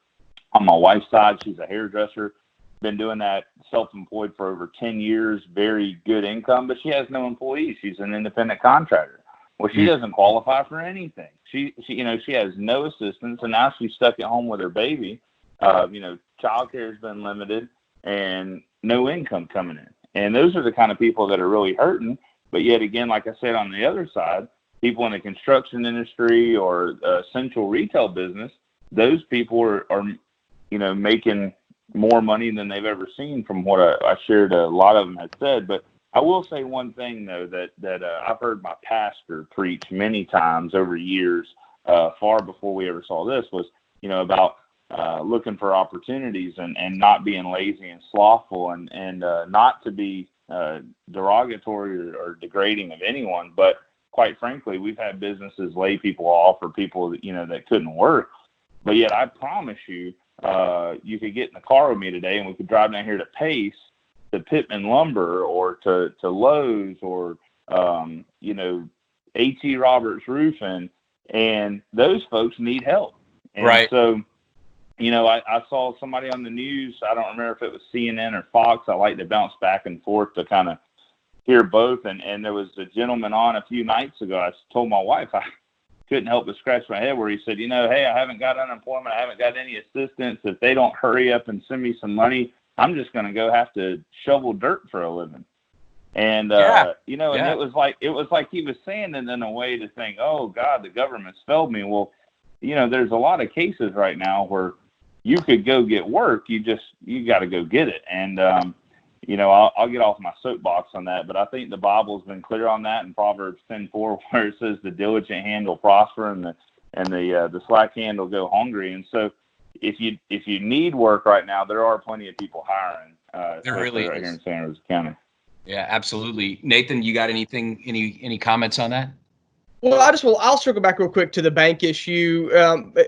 on my wife's side, she's a hairdresser, been doing that self-employed for over 10 years, very good income, but she has no employees. She's an independent contractor. Well, she doesn't qualify for anything. She has no assistance, and now she's stuck at home with her baby. Childcare has been limited, and no income coming in. And those are the kind of people that are really hurting. But yet again, like I said, on the other side, people in the construction industry or essential retail business, those people are making more money than they've ever seen from what I shared. A lot of them had said, but I will say one thing though that I've heard my pastor preach many times over years, far before we ever saw this, was about looking for opportunities and not being lazy and slothful and not to be derogatory or degrading of anyone, but quite frankly, we've had businesses lay people off or people that couldn't work, but yet I promise you, you could get in the car with me today and we could drive down here to Pace, to Pittman Lumber, or to Lowe's, or A.T. Roberts Roofing, and those folks need help. And right. So, I saw somebody on the news. I don't remember if it was CNN or Fox. I like to bounce back and forth to kind of hear both. And there was a gentleman on a few nights ago. I told my wife I couldn't help but scratch my head where he said, hey, I haven't got unemployment. I haven't got any assistance. If they don't hurry up and send me some money, I'm just going to go have to shovel dirt for a living. And, and it was like he was saying it in a way to think, oh God, the government's failed me. Well, there's a lot of cases right now where you could go get work. You got to go get it. And, I'll get off my soapbox on that, but I think the Bible's been clear on that in Proverbs 10:4, where it says the diligent hand will prosper and the slack hand will go hungry. And so if you need work right now, there are plenty of people hiring, there really right is. here in Santa Rosa County. Yeah, absolutely. Nathan, you got anything, any comments on that? Well, I'll circle back real quick to the bank issue,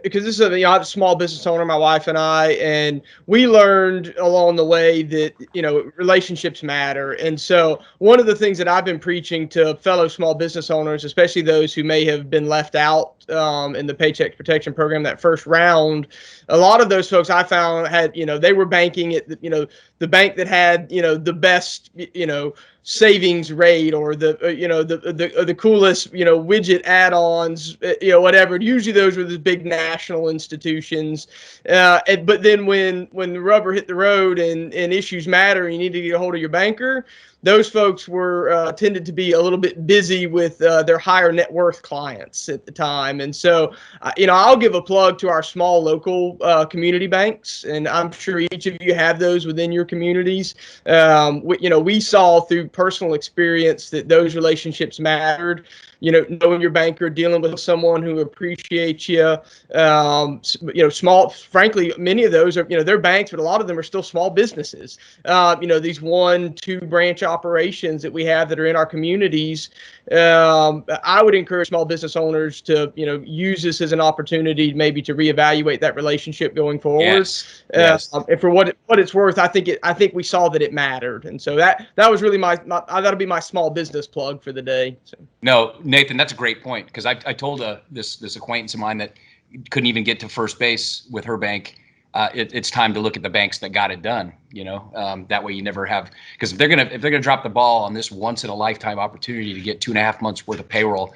because this is I'm a small business owner, my wife and I, and we learned along the way that, relationships matter. And so one of the things that I've been preaching to fellow small business owners, especially those who may have been left out in the Paycheck Protection Program, that first round, a lot of those folks I found had, they were banking at, the bank that had, the best, savings rate or the coolest, widget add-ons, whatever. Usually those were the big national institutions. But then when the rubber hit the road and issues matter, you need to get a hold of your banker. Those folks were tended to be a little bit busy with their higher net worth clients at the time. And so, I'll give a plug to our small local community banks, and I'm sure each of you have those within your communities. We saw through personal experience that those relationships mattered. Knowing your banker, dealing with someone who appreciates you. Small, frankly, many of those are, they're banks, but a lot of them are still small businesses. These 1-2 branch operations that we have that are in our communities. I would encourage small business owners to, use this as an opportunity maybe to reevaluate that relationship going forward. Yes. Yes. And for what it's worth, I think we saw that it mattered. And so that was really that'll be my small business plug for the day. So. No, Nathan, that's a great point, because I told this acquaintance of mine that couldn't even get to first base with her bank. It's time to look at the banks that got it done. That way you never have, because if they're gonna drop the ball on this once in a lifetime opportunity to get 2.5 months worth of payroll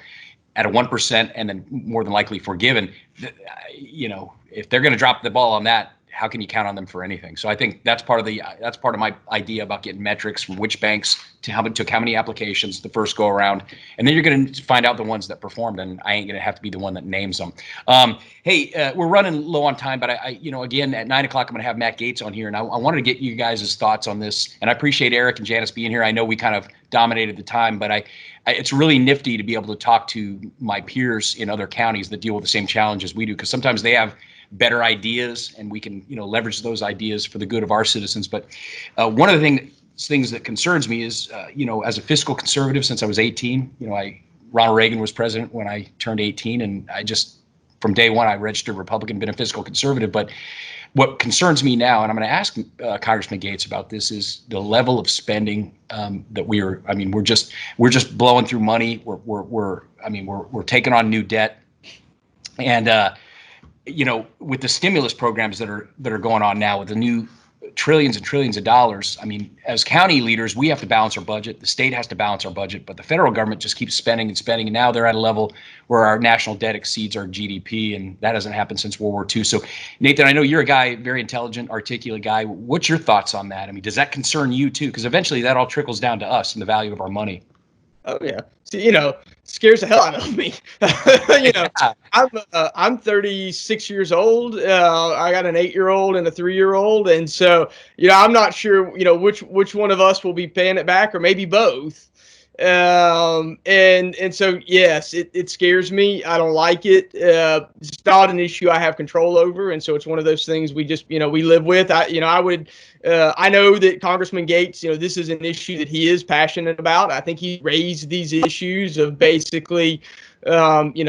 at a 1% and then more than likely forgiven, if they're gonna drop the ball on that, how can you count on them for anything? So I think that's part of my idea about getting metrics from which banks took how many applications the first go around, and then you're going to find out the ones that performed, and I ain't going to have to be the one that names them. We're running low on time, but again, at 9 o'clock, I'm going to have Matt Gates on here, and I wanted to get you guys' thoughts on this, and I appreciate Eric and Janice being here. I know we kind of dominated the time, but it's really nifty to be able to talk to my peers in other counties that deal with the same challenges we do, because sometimes they have better ideas and we can leverage those ideas for the good of our citizens. But one of the things that concerns me is as a fiscal conservative since I was 18, Ronald Reagan was president when I turned 18, and from day one, I registered Republican, been a fiscal conservative. But what concerns me now, and I'm going to ask Congressman Gates about this, is the level of spending that we're just blowing through money. We're taking on new debt, and with the stimulus programs that are going on now, with the new trillions and trillions of dollars. I mean, as county leaders, we have to balance our budget. The state has to balance our budget, but the federal government just keeps spending and spending. And now they're at a level where our national debt exceeds our GDP, and that hasn't happened since World War II. So, Nathan, I know you're a guy, very intelligent, articulate guy. What's your thoughts on that? I mean, does that concern you too? Because eventually that all trickles down to us and the value of our money. Oh yeah. See, scares the hell out of me. I'm 36 years old. I got an 8-year-old and a 3-year-old, and so I'm not sure which one of us will be paying it back, or maybe both. And so yes, it scares me. I don't like it. It's not an issue I have control over, and so it's one of those things we just we live with. I know that Congressman Gates, this is an issue that he is passionate about. I think he raised these issues of basically,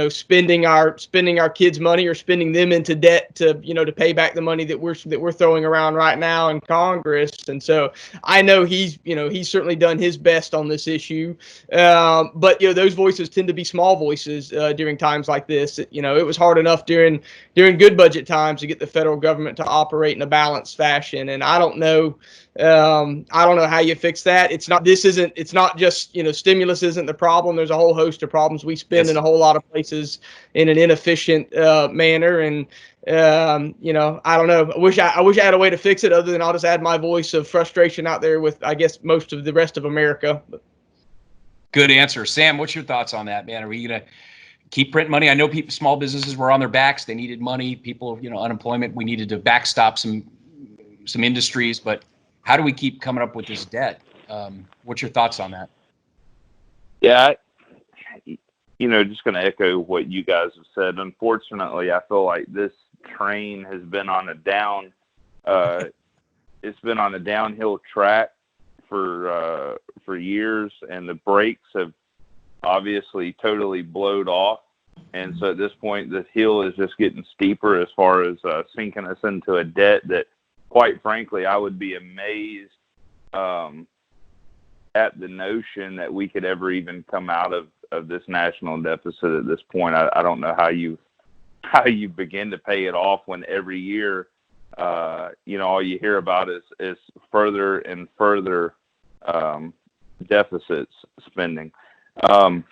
spending our kids' money or spending them into debt to pay back the money that we're throwing around right now in Congress. And so I know he's certainly done his best on this issue. But those voices tend to be small voices during times like this. It was hard enough during good budget times to get the federal government to operate in a balanced fashion. And I don't know how you fix that. It's not just, stimulus isn't the problem. There's a whole host of problems. We spend in a whole lot of places in an inefficient manner. And, I don't know. I wish I had a way to fix it other than I'll just add my voice of frustration out there with, I guess, most of the rest of America. Good answer. Sam, what's your thoughts on that, man? Are we going to keep printing money? I know small businesses were on their backs. They needed money. People, unemployment. We needed to backstop some industries, but how do we keep coming up with this debt? What's your thoughts on that? Yeah, just going to echo what you guys have said. Unfortunately, I feel like this train has been on a downhill track for years, and the brakes have obviously totally blowed off. And so at this point, the hill is just getting steeper as far as sinking us into a debt that, quite frankly, I would be amazed at the notion that we could ever even come out of this national deficit at this point. I don't know how you begin to pay it off when every year, all you hear about is further and further deficits spending. I've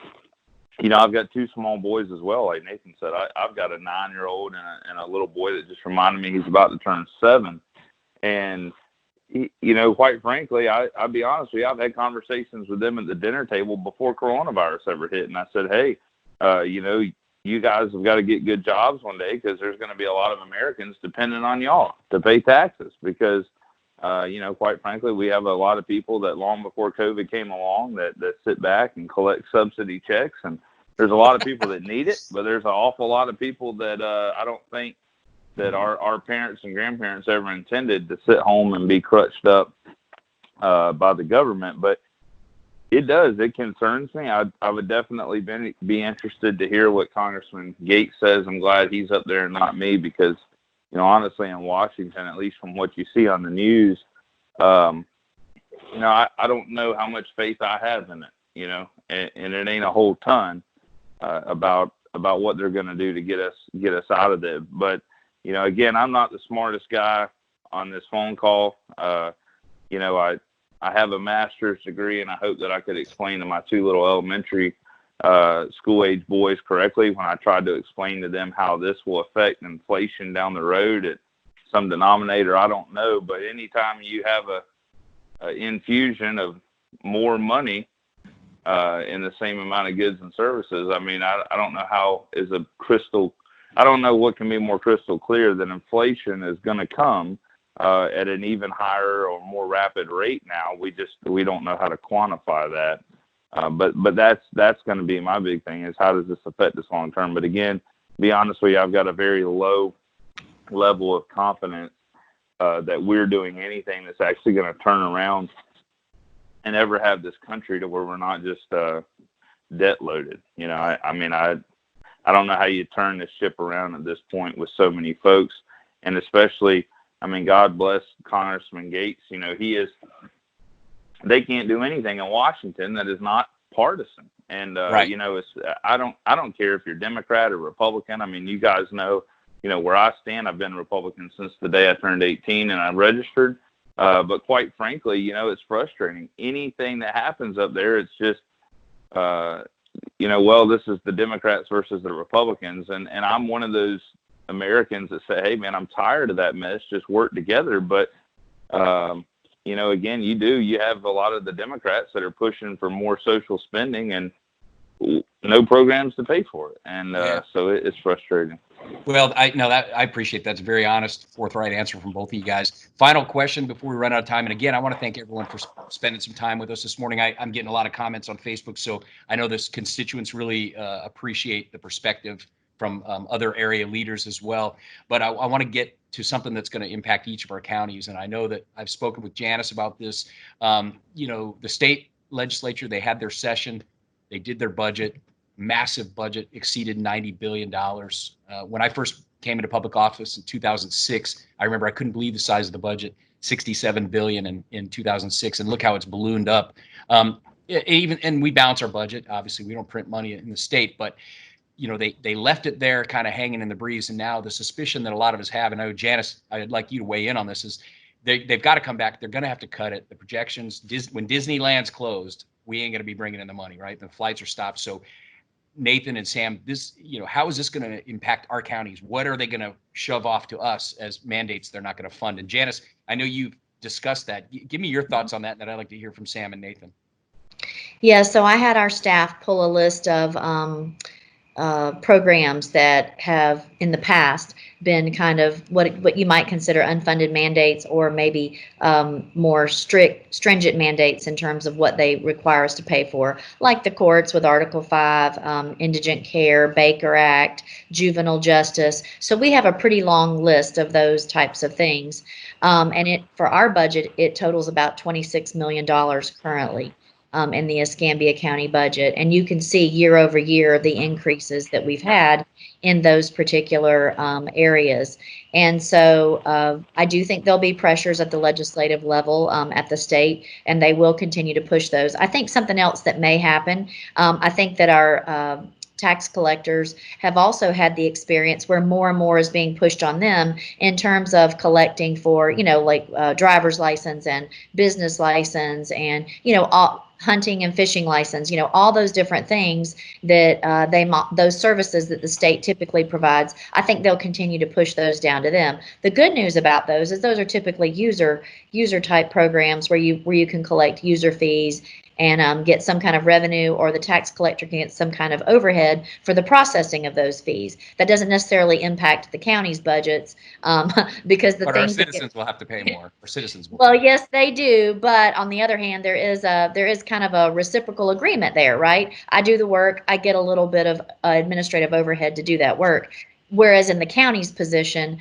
got 2 small boys as well. Like Nathan said, I've got a 9-year-old and a little boy that just reminded me he's about to turn 7. And, quite frankly, I'll be honest with you, I've had conversations with them at the dinner table before coronavirus ever hit. And I said, hey, you guys have got to get good jobs one day, because there's going to be a lot of Americans depending on y'all to pay taxes, because, quite frankly, we have a lot of people that long before COVID came along that sit back and collect subsidy checks. And there's a lot of people that need it, but there's an awful lot of people that I don't think that our parents and grandparents ever intended to sit home and be crutched up by the government. But it concerns me. I would definitely be interested to hear what Congressman Gates says. I'm glad he's up there and not me, because, honestly, in Washington, at least from what you see on the news, I don't know how much faith I have in it, and it ain't a whole ton about what they're going to do to get us out of it. But, again, I'm not the smartest guy on this phone call. I have a master's degree, and I hope that I could explain to my 2 little elementary school-age boys correctly when I tried to explain to them how this will affect inflation down the road at some denominator. I don't know, but anytime you have a infusion of more money in the same amount of goods and services, I mean, I don't know I don't know what can be more crystal clear than inflation is going to come at an even higher or more rapid rate now. We don't know how to quantify that. But that's going to be my big thing, is how does this affect us long term? But again, to be honest with you, I've got a very low level of confidence that we're doing anything that's actually going to turn around and ever have this country to where we're not just debt loaded. You know, I mean, I don't know how you turn this ship around at this point with so many folks, and especially, I mean, God bless Congressman Gates. You know, they can't do anything in Washington that is not partisan. And Right. you know, I don't care if you're Democrat or Republican. I mean, you guys know, you know, where I stand. I've been Republican since the day I turned 18 and I registered. But quite frankly, you know, it's frustrating. Anything that happens up there, it's just, you know, well, this is the Democrats versus the Republicans. And I'm one of those Americans that say, hey, man, I'm tired of that mess. Just work together. But, you know, again, you have a lot of the Democrats that are pushing for more social spending and no programs to pay for it. And so it's frustrating. Well, I appreciate that. That's a very honest, forthright answer from both of you guys. Final question before we run out of time. And again, I want to thank everyone for spending some time with us this morning. I'm getting a lot of comments on Facebook, so I know this constituents really appreciate the perspective from other area leaders as well. But I want to get to something that's going to impact each of our counties. And I know that I've spoken with Janice about this. You know, the state legislature, they had their session, they did their budget. Massive budget, exceeded $90 billion. When I first came into public office in 2006, I remember I couldn't believe the size of the budget, $67 billion in 2006, and look how it's ballooned up. And we balance our budget. Obviously, we don't print money in the state, but you know, they left it there kind of hanging in the breeze. And now the suspicion that a lot of us have, and I know, Janice, I'd like you to weigh in on this, is they've got to come back. They're going to have to cut it. The projections, when Disneyland's closed, we ain't going to be bringing in the money, right? The flights are stopped. So Nathan and Sam, this, you know, how is this going to impact our counties? What are they going to shove off to us as mandates they're not going to fund? And Janice, I know you've discussed that. Give me your thoughts on that, and I'd like to hear from Sam and Nathan. Yeah, so I had our staff pull a list of programs that have in the past been kind of what you might consider unfunded mandates, or maybe more stringent mandates in terms of what they require us to pay for, like the courts with Article 5, indigent care, Baker Act, juvenile justice. So we have a pretty long list of those types of things. And for our budget, it totals about $26 million currently. In the Escambia County budget. And you can see year over year the increases that we've had in those particular areas. And so I do think there'll be pressures at the legislative level at the state, and they will continue to push those. I think something else that may happen, I think that our tax collectors have also had the experience where more and more is being pushed on them in terms of collecting for, you know, like driver's license and business license and, you know, all hunting and fishing license, you know, all those different things that those services that the state typically provides. I think they'll continue to push those down to them. The good news about those is those are typically user type programs where you can collect user fees and get some kind of revenue, or the tax collector can get some kind of overhead for the processing of those fees. That doesn't necessarily impact the county's budgets because the but things our citizens will have to pay more. Our citizens will. Well, yes, they do. But on the other hand, there is kind of a reciprocal agreement there, right? I do the work, I get a little bit of administrative overhead to do that work. Whereas in the county's position,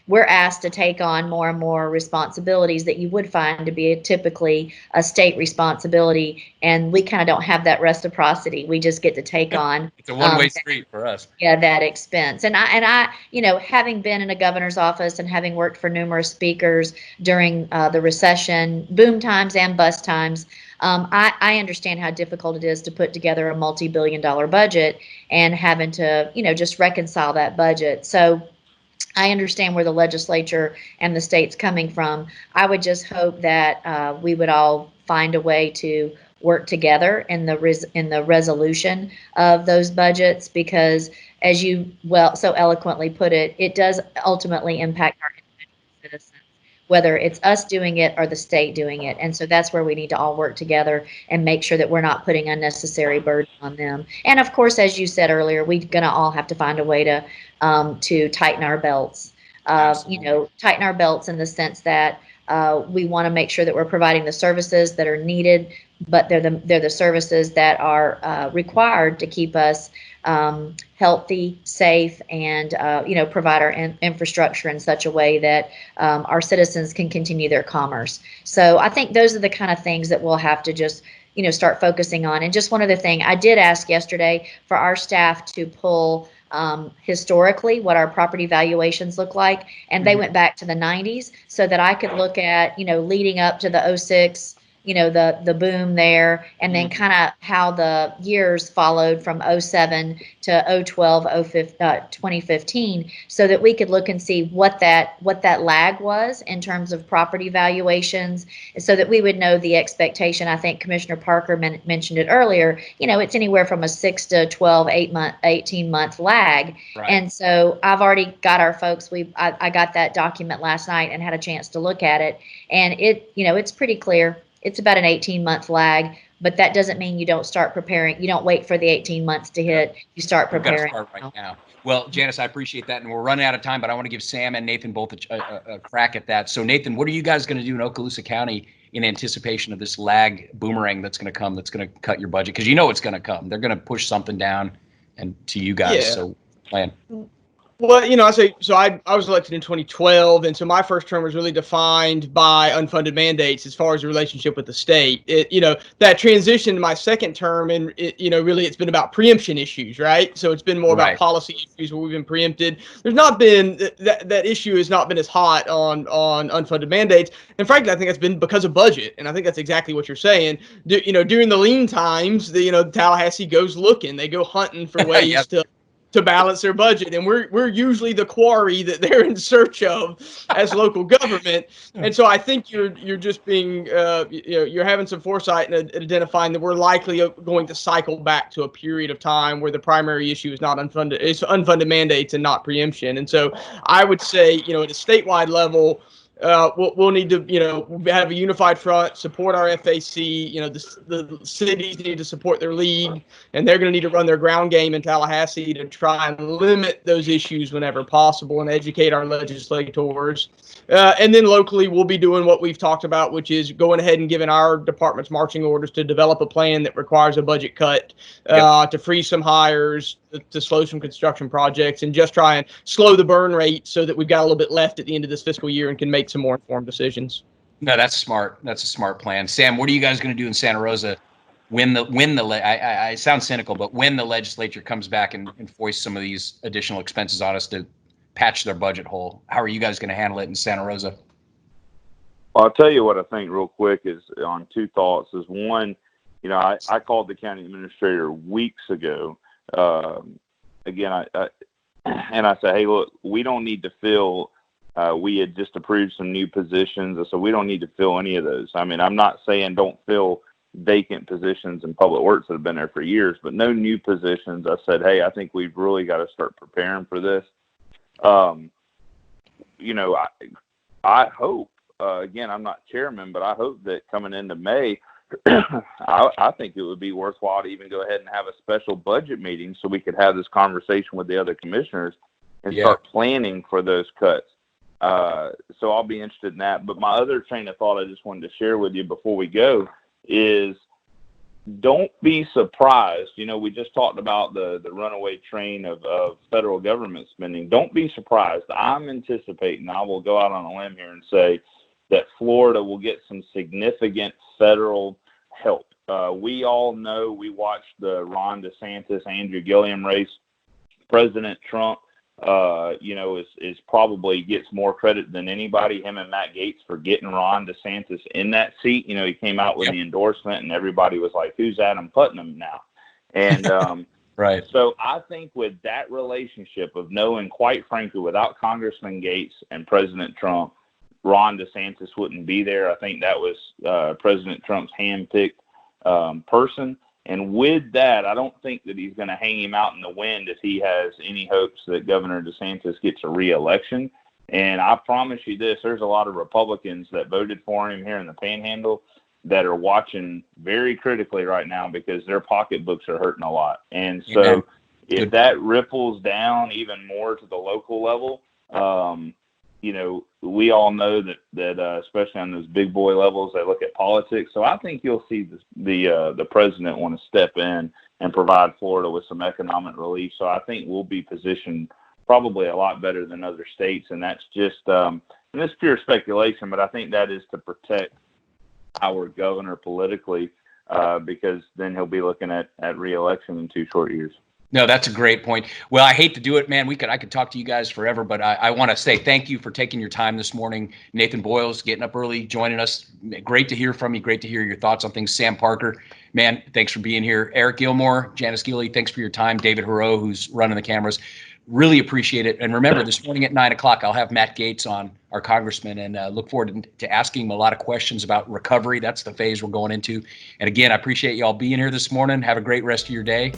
we're asked to take on more and more responsibilities that you would find to be typically a state responsibility, and we kind of don't have that reciprocity. We just get to take on. It's a one-way street for us. Yeah, that expense. And I, you know, having been in a governor's office and having worked for numerous speakers during the recession, boom times and bust times, I understand how difficult it is to put together a multi-billion-dollar budget and having to, you know, just reconcile that budget. So I understand where the legislature and the state's coming from. I would just hope that we would all find a way to work together in the resolution of those budgets, because as you so eloquently put it, it does ultimately impact our individual citizens, whether it's us doing it or the state doing it. And so that's where we need to all work together and make sure that we're not putting unnecessary burden on them. And of course, as you said earlier, we're going to all have to find a way to tighten our belts. You know, tighten our belts in the sense that we want to make sure that we're providing the services that are needed, but they're the services that are required to keep us healthy, safe, and you know, provide our infrastructure in such a way that our citizens can continue their commerce. So I think those are the kind of things that we'll have to just start focusing on. And just one other thing, I did ask yesterday for our staff to pull historically what our property valuations look like, and they went back to the 90s so that I could look at, leading up to the '06, the boom there, and then kind of how the years followed from '07 to '12, 2015, so that we could look and see what that lag was in terms of property valuations, so that we would know the expectation. I think Commissioner Parker mentioned it earlier. It's anywhere from a 6 to 12, 18-month lag. Right. And so I've already got our folks. I got that document last night and had a chance to look at it, and it's pretty clear. It's about an 18-month lag, but that doesn't mean you don't start preparing. You don't wait for the 18 months to hit. You start preparing. We've got to start right now. Well, Janice, I appreciate that, and we're running out of time, but I want to give Sam and Nathan both a crack at that. So, Nathan, what are you guys going to do in Okaloosa County in anticipation of this lag boomerang that's going to come, that's going to cut your budget? Because it's going to come. They're going to push something down and to you guys. Yeah. So, plan. Well, I was elected in 2012, and so my first term was really defined by unfunded mandates as far as the relationship with the state. That transition to my second term, and really it's been about preemption issues, right? So it's been more about policy issues where we've been preempted. There's not been that issue has not been as hot on unfunded mandates, and frankly, I think that's been because of budget, and I think that's exactly what you're saying. During the lean times, Tallahassee goes looking, they go hunting for ways Yep. to balance their budget, and we're usually the quarry that they're in search of as local government. And so I think you're just being you're having some foresight and identifying that we're likely going to cycle back to a period of time where the primary issue is not unfunded mandates and not preemption. And so I would say at a statewide level, we'll need to, have a unified front, support our FAC. The cities need to support their league, and they're going to need to run their ground game in Tallahassee to try and limit those issues whenever possible and educate our legislators. And then locally, we'll be doing what we've talked about, which is going ahead and giving our departments marching orders to develop a plan that requires a budget cut, to freeze some hires, to slow some construction projects, and just try and slow the burn rate so that we've got a little bit left at the end of this fiscal year and can make some more informed decisions. No, that's smart. That's a smart plan. Sam, what are you guys going to do in Santa Rosa I sound cynical, but when the legislature comes back and foists some of these additional expenses on us to patch their budget hole? How are you guys going to handle it in Santa Rosa? Well, I'll tell you what I think real quick is on two thoughts. Is one, I called the county administrator weeks ago. Again, I said, hey, look, we don't need to fill. We had just approved some new positions, so we don't need to fill any of those. I mean, I'm not saying don't fill vacant positions in public works that have been there for years, but no new positions. I said, hey, I think we've really got to start preparing for this. I hope, again, I'm not chairman, but I hope that coming into May, I think it would be worthwhile to even go ahead and have a special budget meeting so we could have this conversation with the other commissioners and start planning for those cuts. So I'll be interested in that. But my other train of thought I just wanted to share with you before we go is don't be surprised. We just talked about the runaway train of federal government spending. Don't be surprised. I'm anticipating, I will go out on a limb here and say that Florida will get some significant federal help. We all know, we watched the Ron DeSantis, Andrew Gilliam race. President Trump, is probably gets more credit than anybody, him and Matt Gaetz, for getting Ron DeSantis in that seat. He came out with the endorsement and everybody was like, who's Adam Putnam now? And, right. So I think with that relationship of knowing, quite frankly, without Congressman Gaetz and President Trump, Ron DeSantis wouldn't be there. I think that was President Trump's handpicked person. And with that, I don't think that he's going to hang him out in the wind if he has any hopes that Governor DeSantis gets a re-election. And I promise you this, there's a lot of Republicans that voted for him here in the Panhandle that are watching very critically right now because their pocketbooks are hurting a lot. And so if that ripples down even more to the local level, we all know that especially on those big boy levels, they look at politics. So I think you'll see the president want to step in and provide Florida with some economic relief. So I think we'll be positioned probably a lot better than other states. And that's just, and it's pure speculation, but I think that is to protect our governor politically because then he'll be looking at re-election in 2 short years. No, that's a great point. Well, I hate to do it, man. I could talk to you guys forever, but I want to say thank you for taking your time this morning. Nathan Boyles, getting up early, joining us. Great to hear from you. Great to hear your thoughts on things. Sam Parker, man, thanks for being here. Eric Gilmore, Janice Gilley, thanks for your time. David Haro, who's running the cameras. Really appreciate it. And remember, this morning at 9 o'clock, I'll have Matt Gaetz on, our congressman, and look forward to asking him a lot of questions about recovery. That's the phase we're going into. And again, I appreciate you all being here this morning. Have a great rest of your day.